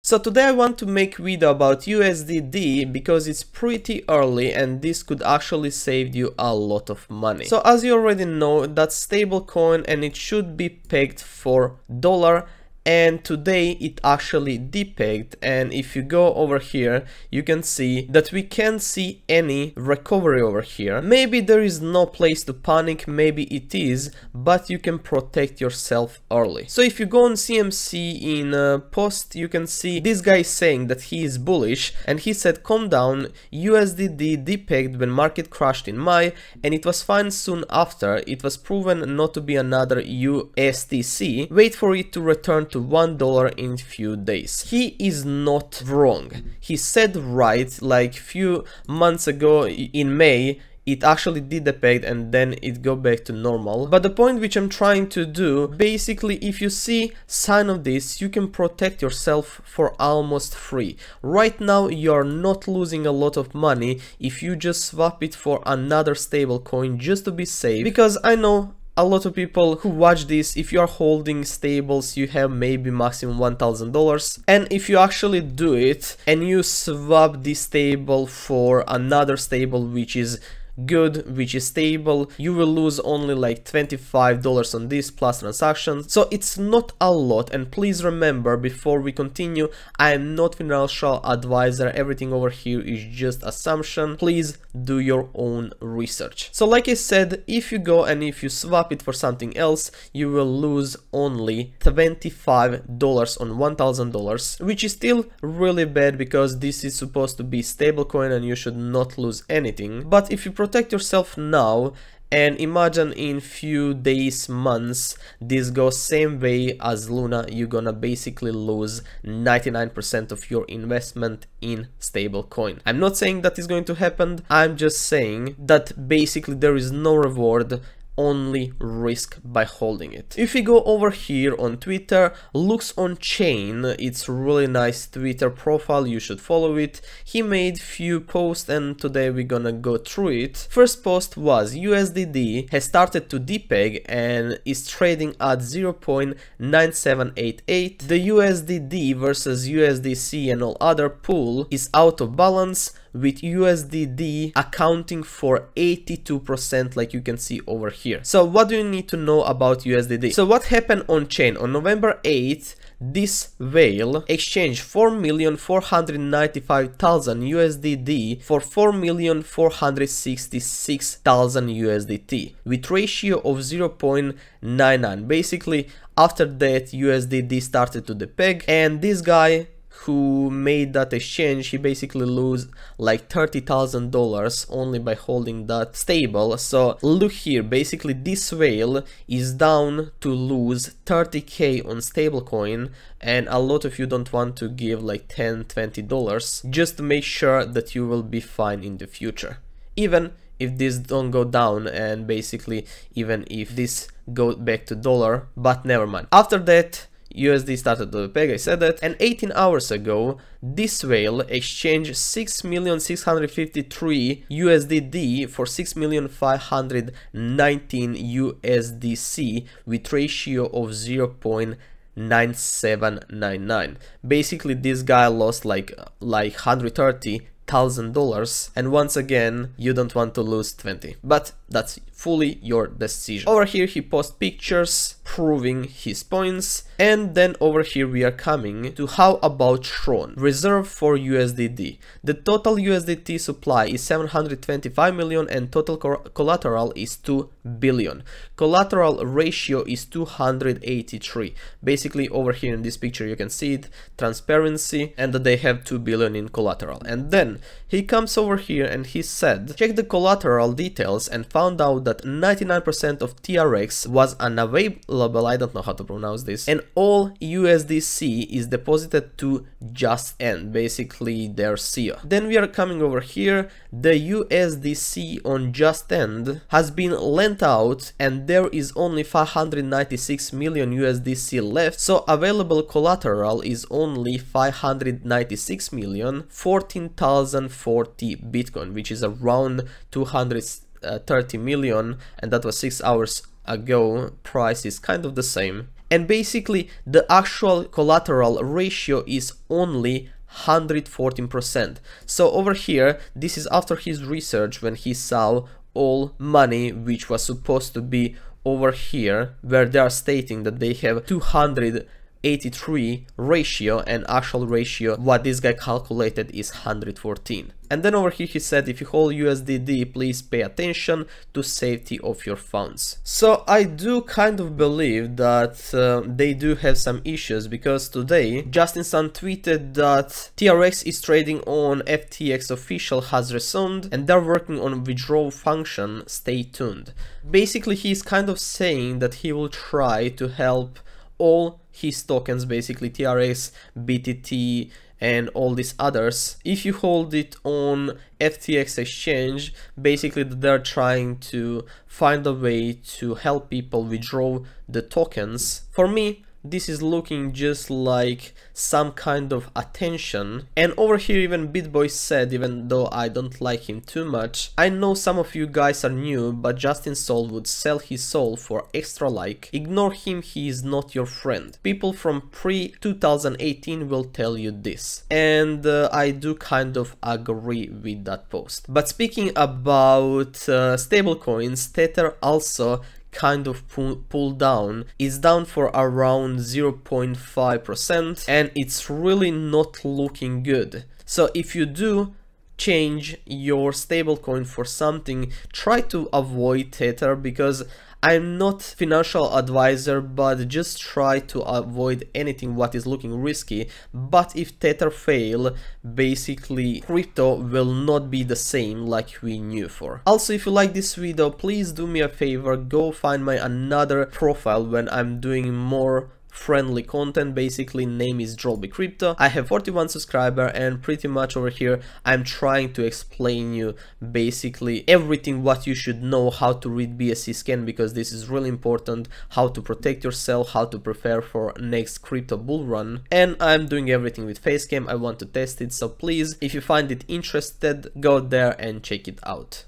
So today I want to make video about USDD because it's pretty early and this could actually save you a lot of money. So as you already know, that's stable coin and it should be pegged for dollar. And today it actually depegged, and if you go over here you can see that we can't see any recovery over here. Maybe there is no place to panic, maybe it is, but you can protect yourself early. So if you go on CMC in post, you can see this guy saying that he is bullish, and he said calm down, USDD depegged when market crashed in May and it was fine soon after. It was proven not to be another USTC. Wait for it to return to $1 in few days. He is not wrong. He said right, like few months ago in May it actually did the peg and then it go back to normal. But the point which I'm trying to do, basically if you see sign of this, you can protect yourself for almost free. Right now you're not losing a lot of money if you just swap it for another stable coin just to be safe, because I know a lot of people who watch this, if you are holding stables, you have maybe maximum $1,000, and if you actually do it and you swap this stable for another stable which is good, which is stable, you will lose only like $25 on this plus transactions. So it's not a lot, and please remember before we continue, I am not financial advisor, everything over here is just assumption. Please do your own research. So like I said, if you go and if you swap it for something else, you will lose only $25 on $1,000, which is still really bad because this is supposed to be stable coin and you should not lose anything. But if you protect yourself now, and imagine in few days, months, this goes same way as Luna, you're gonna basically lose 99% of your investment in stable coin. I'm not saying that is going to happen, I'm just saying that basically there is no reward, only risk by holding it. If we go over here on Twitter, Looks on Chain, it's really nice Twitter profile, you should follow it. He made few posts and today we're gonna go through it. First post was USDD has started to depeg and is trading at 0.9788. The USDD versus USDC and all other pool is out of balance, with USDD accounting for 82%, like you can see over here. So what do you need to know about USDD? So what happened on chain on November 8th? This whale exchanged 4,495,000 USDD for 4,466,000 USDT with ratio of 0.99. Basically after that USDD started to depeg, and this guy who made that exchange, he basically lose like $30,000 only by holding that stable. So look here, basically this whale is down to lose 30k on stablecoin, and a lot of you don't want to give like $10-20 just to make sure that you will be fine in the future, even if this don't go down, and basically even if this go back to dollar. But never mind. After that USD started to peg, I said that, and 18 hours ago this whale exchanged 6,653 USDD for 6,519 USDC with ratio of 0.9799. Basically this guy lost like $130,000, and once again you don't want to lose 20, but that's fully your decision. Over here he posts pictures proving his points, and then over here we are coming to how about Tron reserve for USDD. The total USDT supply is 725 million and total collateral is 2 billion. Collateral ratio is 283. Basically over here in this picture you can see it, transparency, and that they have 2 billion in collateral. And then he comes over here and he said check the collateral details and found out that 99% of TRX was unavailable, I don't know how to pronounce this, and all USDC is deposited to Just End, basically their CEO. Then we are coming over here, the USDC on Just End has been lent out and there is only 596 million USDC left, so available collateral is only 596 million, 14,040 Bitcoin, which is around 230 million, and that was 6 hours ago. Price is kind of the same. and basically the actual collateral ratio is only 114%. So over here, this is after his research, when he saw all money which was supposed to be over here, where they are stating that they have 283 ratio, and actual ratio what this guy calculated is 114. And then over here he said, if you hold USDD, please pay attention to safety of your funds. So I do kind of believe that they do have some issues, because today Justin Sun tweeted that TRX is trading on FTX official has resumed and they're working on withdrawal function, stay tuned. Basically he's kind of saying that he will try to help all his tokens, basically TRX, BTT, and all these others. If you hold it on FTX exchange, basically they're trying to find a way to help people withdraw the tokens. For me, this is looking just like some kind of attention. And over here even BitBoy said, even though I don't like him too much, I know some of you guys are new, but Justin Soul would sell his soul for extra like. Ignore him, he is not your friend. People from pre-2018 will tell you this. And I do kind of agree with that post. But speaking about stablecoins, Tether also kind of pulled down. It's down for around 0.5% and it's really not looking good. So if you do change your stablecoin for something, try to avoid Tether, because I'm not financial advisor, but just try to avoid anything what is looking risky. But if Tether fail, basically crypto will not be the same like we knew for. Also, if you like this video, please do me a favor, go find my another profile when I'm doing more friendly content. Basically name is Drolby Crypto. I have 41 subscribers and pretty much over here I'm trying to explain you basically everything what you should know, how to read BSC scan, because this is really important, how to protect yourself, how to prepare for next crypto bull run. And I'm doing everything with Facecam. I want to test it, so please, if you find it interested, go there and check it out.